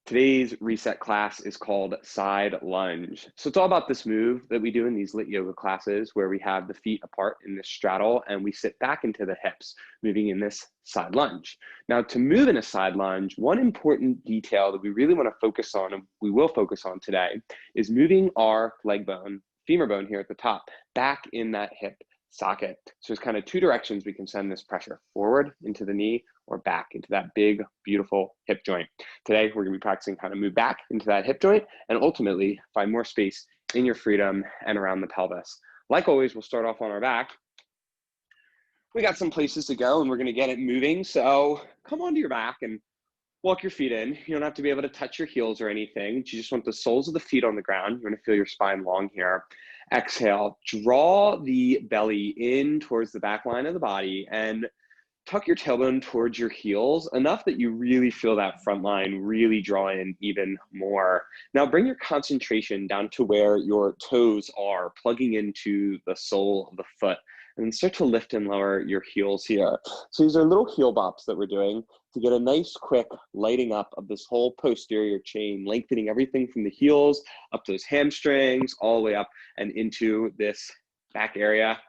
Today's reset class is called side lunge. So it's all about this move that we do in these lit yoga classes where we have the feet apart in this straddle and we sit back into the hips, moving in this side lunge. Now, to move in a side lunge, one important detail that we really want to focus on, and we will focus on today, is moving our leg bone, femur bone here at the top, back in that hip socket. So there's kind of two directions we can send this pressure: forward into the knee or back into that big, beautiful hip joint. Today, we're gonna be practicing how to move back into that hip joint and ultimately find more space in your freedom and around the pelvis. Like always, we'll start off on our back. We got some places to go and we're gonna get it moving. So come onto your back and walk your feet in. You don't have to be able to touch your heels or anything. You just want the soles of the feet on the ground. You're gonna feel your spine long here. Exhale, draw the belly in towards the back line of the body and tuck your tailbone towards your heels enough that you really feel that front line really draw in even more. Now bring your concentration down to where your toes are plugging into the sole of the foot, and then start to lift and lower your heels here. So these are little heel bops that we're doing to get a nice quick lighting up of this whole posterior chain, lengthening everything from the heels up those hamstrings all the way up and into this back area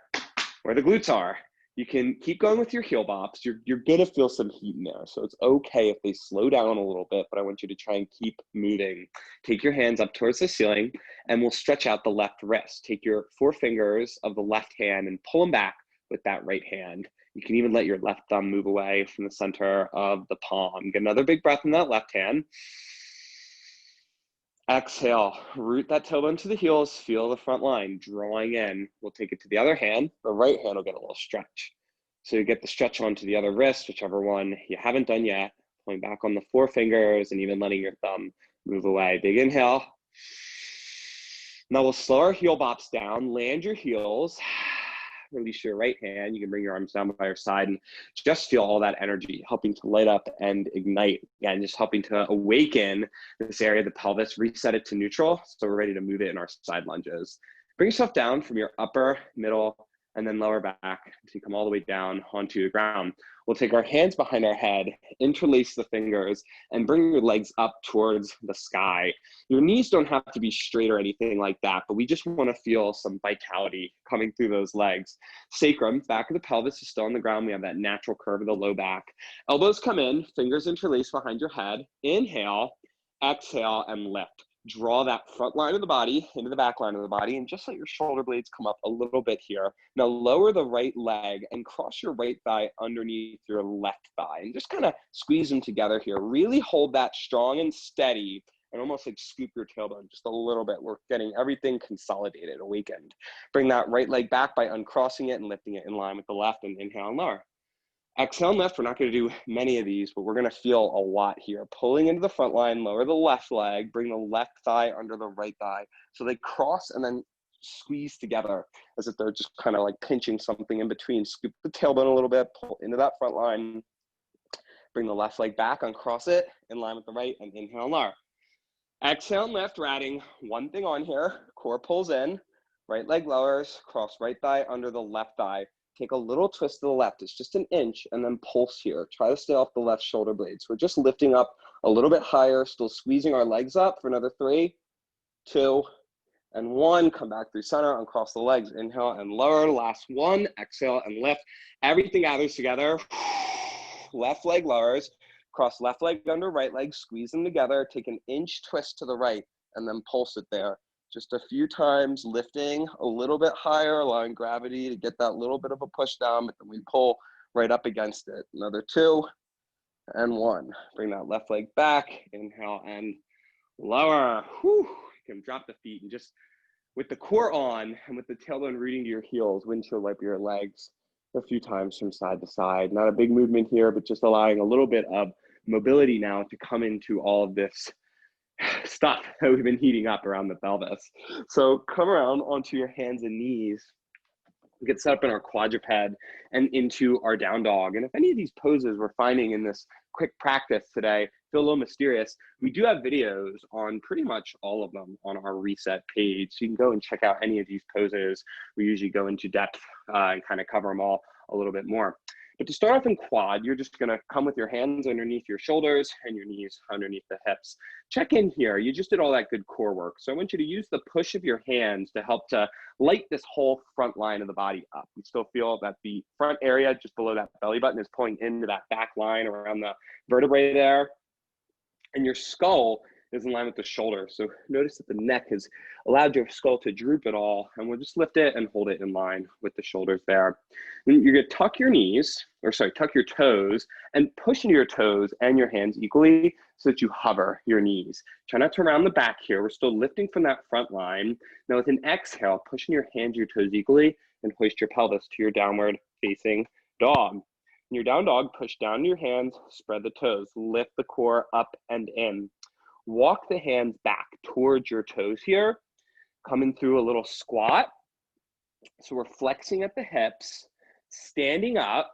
where the glutes are. You can keep going with your heel bops. You're gonna feel some heat in there. So it's okay if they slow down a little bit, but I want you to try and keep moving. Take your hands up towards the ceiling and we'll stretch out the left wrist. Take your four fingers of the left hand and pull them back with that right hand. You can even let your left thumb move away from the center of the palm. Get another big breath in that left hand. Exhale, root that tailbone to the heels, feel the front line drawing in. We'll take it to the other hand. The right hand will get a little stretch. So you get the stretch onto the other wrist, whichever one you haven't done yet, pulling back on the four fingers and even letting your thumb move away. Big inhale. Now we'll slow our heel bops down, land your heels, release your right hand. You can bring your arms down by your side and just feel all that energy helping to light up and ignite. Again, just helping to awaken this area of the pelvis, reset it to neutral. So we're ready to move it in our side lunges. Bring yourself down from your upper, middle, and then lower back until you come all the way down onto the ground. We'll take our hands behind our head, interlace the fingers, and bring your legs up towards the sky. Your knees don't have to be straight or anything like that, but we just want to feel some vitality coming through those legs. Sacrum, back of the pelvis is still on the ground. We have that natural curve of the low back. Elbows come in, fingers interlace behind your head. Inhale, exhale, and lift. Draw that front line of the body into the back line of the body and just let your shoulder blades come up a little bit here. Now lower the right leg and cross your right thigh underneath your left thigh and just kind of squeeze them together here. Really hold that strong and steady and almost like scoop your tailbone just a little bit. We're getting everything consolidated, awakened. Bring that right leg back by uncrossing it and lifting it in line with the left, and inhale and lower. Exhale and lift. We're not going to do many of these, but we're going to feel a lot here. Pulling into the front line, lower the left leg, bring the left thigh under the right thigh. So they cross and then squeeze together as if they're just kind of like pinching something in between. Scoop the tailbone a little bit, pull into that front line. Bring the left leg back, uncross it, in line with the right, and inhale and lower. Exhale and lift. We're adding one thing on here. Core pulls in, right leg lowers, cross right thigh under the left thigh. Take a little twist to the left. It's just an inch, and then pulse here. Try to stay off the left shoulder blades. We're just lifting up a little bit higher, still squeezing our legs up for another 3, 2, and 1. Come back through center, uncross the legs. Inhale and lower. Last one. Exhale and lift. Everything gathers together. Left leg lowers. Cross left leg under right leg. Squeeze them together. Take an inch twist to the right, and then pulse it there. Just a few times, lifting a little bit higher, allowing gravity to get that little bit of a push down, but then we pull right up against it. Another 2 and 1. Bring that left leg back, inhale and lower. Whew. You can drop the feet and just with the core on and with the tailbone rooting to your heels, windshield wipe your legs a few times from side to side. Not a big movement here, but just allowing a little bit of mobility now to come into all of this stuff that we've been heating up around the pelvis. So come around onto your hands and knees, get set up in our quadruped and into our down dog. And if any of these poses we're finding in this quick practice today feel a little mysterious, we do have videos on pretty much all of them on our reset page. So you can go and check out any of these poses. We usually go into depth and kind of cover them all a little bit more. But to start off in quad, you're just gonna come with your hands underneath your shoulders and your knees underneath the hips. Check in here, you just did all that good core work. So I want you to use the push of your hands to help to light this whole front line of the body up. You still feel that the front area just below that belly button is pulling into that back line around the vertebrae there. And your skull is in line with the shoulder. So notice that the neck has allowed your skull to droop at all, and we'll just lift it and hold it in line with the shoulders there. Then you're gonna tuck your knees, or sorry, tuck your toes and push into your toes and your hands equally so that you hover your knees. Try not to round the back here. We're still lifting from that front line. Now with an exhale, pushing your hands, your toes equally, and hoist your pelvis to your downward facing dog. In your down dog, push down your hands, spread the toes, lift the core up and in. Walk the hands back towards your toes here, coming through a little squat. So we're flexing at the hips, standing up,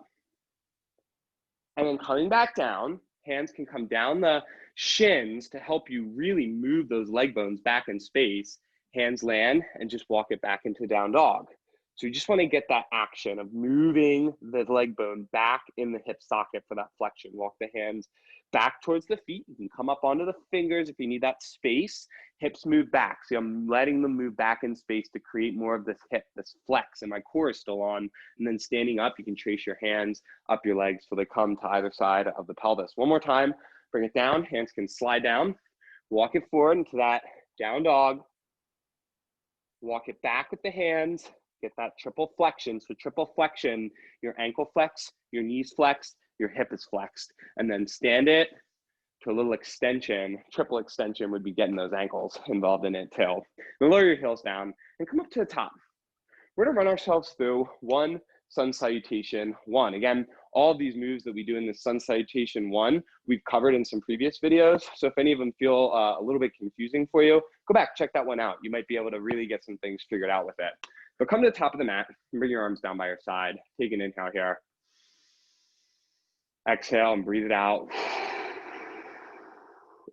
and then coming back down. Hands can come down the shins to help you really move those leg bones back in space. Hands land and just walk it back into down dog. So you just want to get that action of moving the leg bone back in the hip socket for that flexion. Walk the hands back towards the feet. You can come up onto the fingers if you need that space. Hips move back. See, I'm letting them move back in space to create more of this hip, this flex, and my core is still on. And then standing up, you can trace your hands up your legs so they come to either side of the pelvis. One more time, bring it down. Hands can slide down. Walk it forward into that down dog. Walk it back with the hands. Get that triple flexion. So triple flexion, your ankle flex, your knees flexed, your hip is flexed. And then stand it to a little extension. Triple extension would be getting those ankles involved in it too. Then lower your heels down and come up to the top. We're gonna run ourselves through one sun salutation one. Again, all of these moves that we do in the sun salutation one, we've covered in some previous videos. So if any of them feel a little bit confusing for you, go back, check that one out. You might be able to really get some things figured out with it. But come to the top of the mat and bring your arms down by your side. Take an inhale here. Exhale and breathe it out.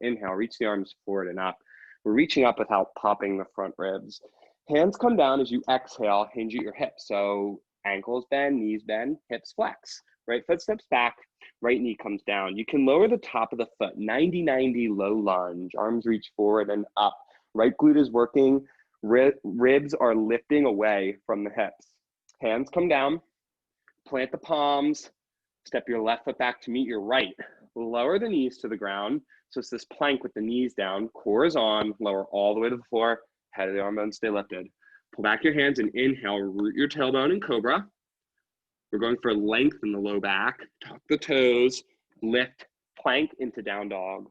Inhale, reach the arms forward and up. We're reaching up without popping the front ribs. Hands come down as you exhale, hinge at your hips. So ankles bend, knees bend, hips flex. Right foot steps back, right knee comes down. You can lower the top of the foot, 90-90 low lunge. Arms reach forward and up. Right glute is working. Ribs are lifting away from the hips. Hands come down, plant the palms, step your left foot back to meet your right. Lower the knees to the ground. So it's this plank with the knees down, core is on, lower all the way to the floor, head of the arm bone stay lifted. Pull back your hands and inhale, root your tailbone in cobra. We're going for length in the low back, tuck the toes, lift, plank into down dog.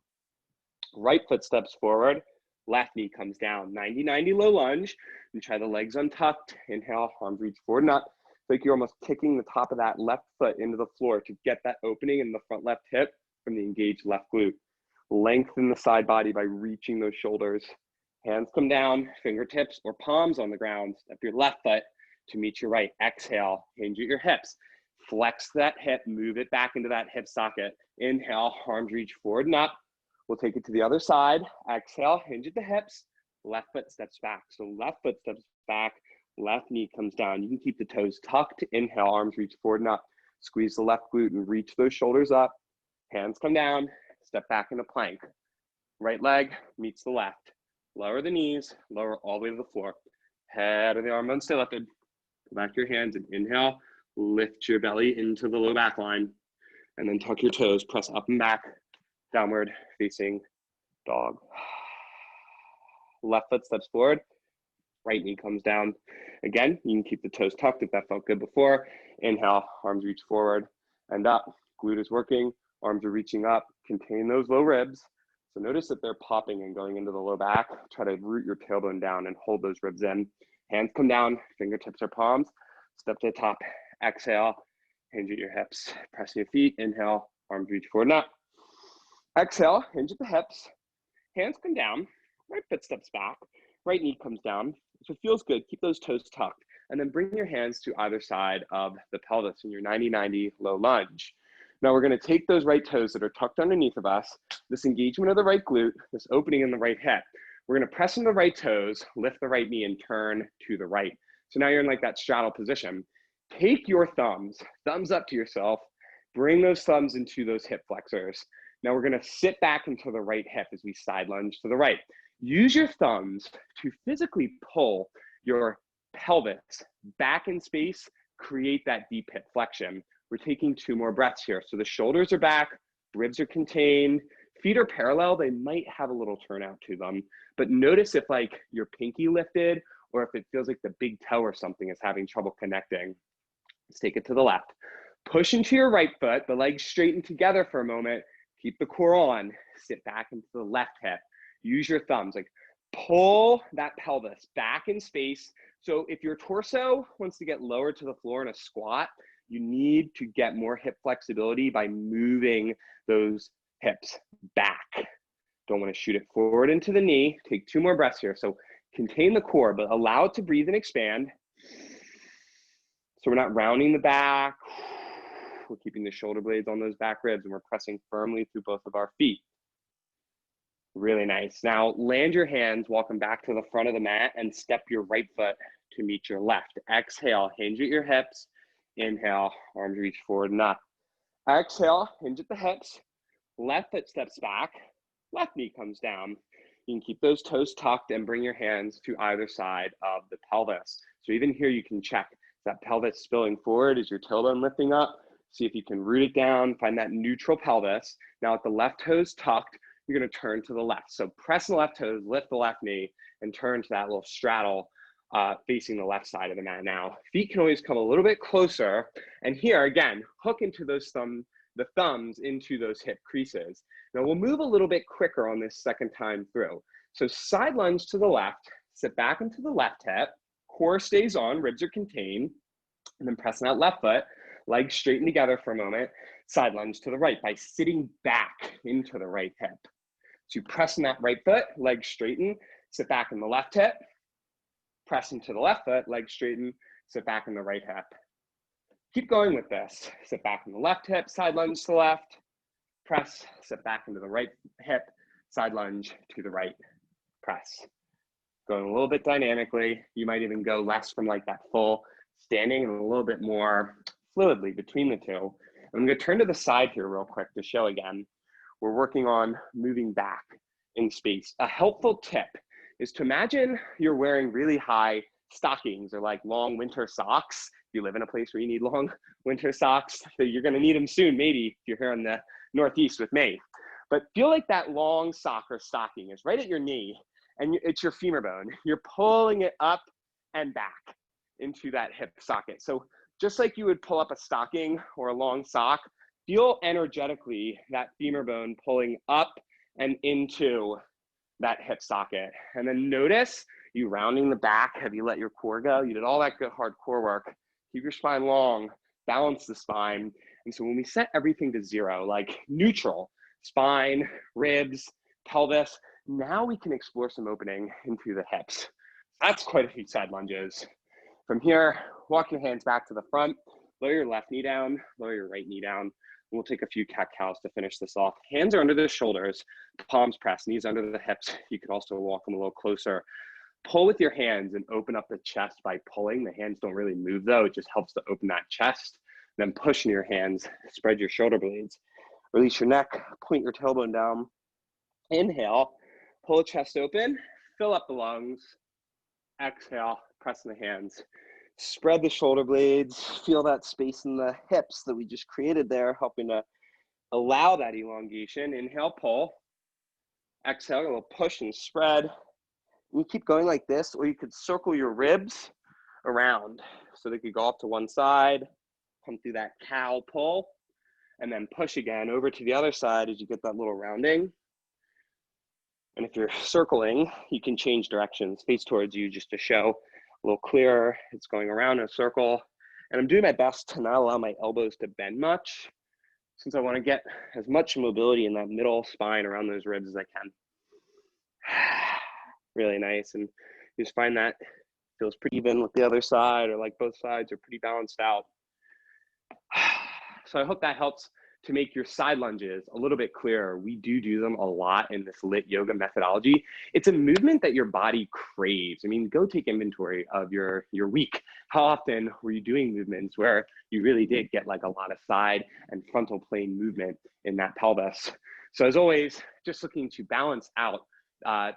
Right foot steps forward. Left knee comes down, 90-90 low lunge, and try the legs untucked. Inhale, arms reach forward and up. It's like you're almost kicking the top of that left foot into the floor to get that opening in the front left hip from the engaged left glute. Lengthen the side body by reaching those shoulders. Hands come down, fingertips or palms on the ground. Step your left foot to meet your right. Exhale, hinge at your hips. Flex that hip, move it back into that hip socket. Inhale, arms reach forward and up. We'll take it to the other side. Exhale, hinge at the hips. Left foot steps back. So left foot steps back, left knee comes down. You can keep the toes tucked. Inhale, arms reach forward and up. Squeeze the left glute and reach those shoulders up. Hands come down, step back into plank. Right leg meets the left. Lower the knees, lower all the way to the floor. Head of the arm bone stay lifted. Pull back your hands and inhale. Lift your belly into the low back line. And then tuck your toes, press up and back. Downward facing dog. Left foot steps forward, right knee comes down. Again, you can keep the toes tucked if that felt good before. Inhale, arms reach forward and up. Glute is working, arms are reaching up. Contain those low ribs. So notice that they're popping and going into the low back. Try to root your tailbone down and hold those ribs in. Hands come down, fingertips or palms. Step to the top, exhale, hinge at your hips. Press your feet, inhale, arms reach forward and up. Exhale, hinge at the hips, hands come down, right foot steps back, right knee comes down. If it feels good, keep those toes tucked, and then bring your hands to either side of the pelvis in your 90-90 low lunge. Now we're gonna take those right toes that are tucked underneath of us, this engagement of the right glute, this opening in the right hip. We're gonna press in the right toes, lift the right knee, and turn to the right. So now you're in like that straddle position. Take your thumbs up to yourself, Bring those thumbs into those hip flexors. Now we're gonna sit back into the right hip as we side lunge to the right. Use your thumbs to physically pull your pelvis back in space, create that deep hip flexion. We're taking 2 more breaths here. So the shoulders are back, ribs are contained, feet are parallel. They might have a little turnout to them, but notice if like your pinky lifted or if it feels like the big toe or something is having trouble connecting. Let's take it to the left. Push into your right foot, the legs straighten together for a moment. Keep the core on, sit back into the left hip. Use your thumbs, like pull that pelvis back in space. So if your torso wants to get lower to the floor in a squat, you need to get more hip flexibility by moving those hips back. Don't want to shoot it forward into the knee. Take 2 more breaths here. So contain the core, but allow it to breathe and expand. So we're not rounding the back. We're keeping the shoulder blades on those back ribs and we're pressing firmly through both of our feet. Really nice. Now land your hands, walk them back to the front of the mat and step your right foot to meet your left. Exhale, hinge at your hips. Inhale, arms reach forward and up. Exhale, hinge at the hips. Left foot steps back, left knee comes down. You can keep those toes tucked and bring your hands to either side of the pelvis. So even here you can check, is that pelvis spilling forward? Is your tailbone lifting up? See if you can root it down, find that neutral pelvis. Now with the left toes tucked, you're gonna turn to the left. So press the left toes, lift the left knee, and turn to that little straddle facing the left side of the mat now. Feet can always come a little bit closer. And here, again, hook into those the thumbs into those hip creases. Now we'll move a little bit quicker on this second time through. So side lunge to the left, sit back into the left hip, core stays on, ribs are contained, and then pressing that left foot, legs straighten together for a moment, side lunge to the right by sitting back into the right hip. So you press in that right foot, legs straighten, sit back in the left hip, press into the left foot, legs straighten, sit back in the right hip. Keep going with this. Sit back in the left hip, side lunge to the left, press, sit back into the right hip, side lunge to the right, press. Going a little bit dynamically. You might even go less from like that full standing and a little bit more fluidly between the two. I'm gonna turn to the side here real quick to show again. We're working on moving back in space. A helpful tip is to imagine you're wearing really high stockings or like long winter socks. If you live in a place where you need long winter socks, so you're gonna need them soon, maybe if you're here in the Northeast with me. But feel like that long sock or stocking is right at your knee and it's your femur bone. You're pulling it up and back into that hip socket. So just like you would pull up a stocking or a long sock, feel energetically that femur bone pulling up and into that hip socket. And then notice you rounding the back. Have you let your core go? You did all that good hard core work. Keep your spine long, balance the spine. And so when we set everything to 0, like neutral, spine, ribs, pelvis, now we can explore some opening into the hips. That's quite a few side lunges. From here, walk your hands back to the front, lower your left knee down, lower your right knee down. We'll take a few cat-cows to finish this off. Hands are under the shoulders, palms pressed, knees under the hips. You could also walk them a little closer. Pull with your hands and open up the chest by pulling. The hands don't really move though. It just helps to open that chest. Then push in your hands, spread your shoulder blades. Release your neck, point your tailbone down. Inhale, pull the chest open, fill up the lungs. Exhale, press in the hands. Spread the shoulder blades, feel that space in the hips that we just created there, helping to allow that elongation. Inhale, pull. Exhale, a little push and spread. You keep going like this, or you could circle your ribs around. So they could go off to one side, come through that cow pull, and then push again over to the other side as you get that little rounding. And if you're circling, you can change directions, face towards you just to show a little clearer. It's going around in a circle. And I'm doing my best to not allow my elbows to bend much, since I want to get as much mobility in that middle spine around those ribs as I can. Really nice. And you just find that feels pretty even with the other side, or like both sides are pretty balanced out. So I hope that helps to make your side lunges a little bit clearer, we do them a lot in this LYT yoga methodology. It's a movement that your body craves. I mean, go take inventory of your week. How often were you doing movements where you really did get like a lot of side and frontal plane movement in that pelvis? So as always, just looking to balance out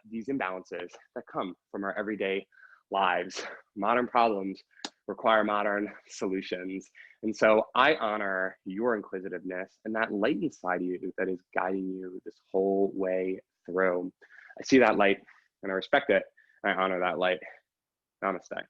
these imbalances that come from our everyday lives. Modern problems require modern solutions. And so I honor your inquisitiveness and that light inside you that is guiding you this whole way through. I see that light and I respect it. And I honor that light. Namaste.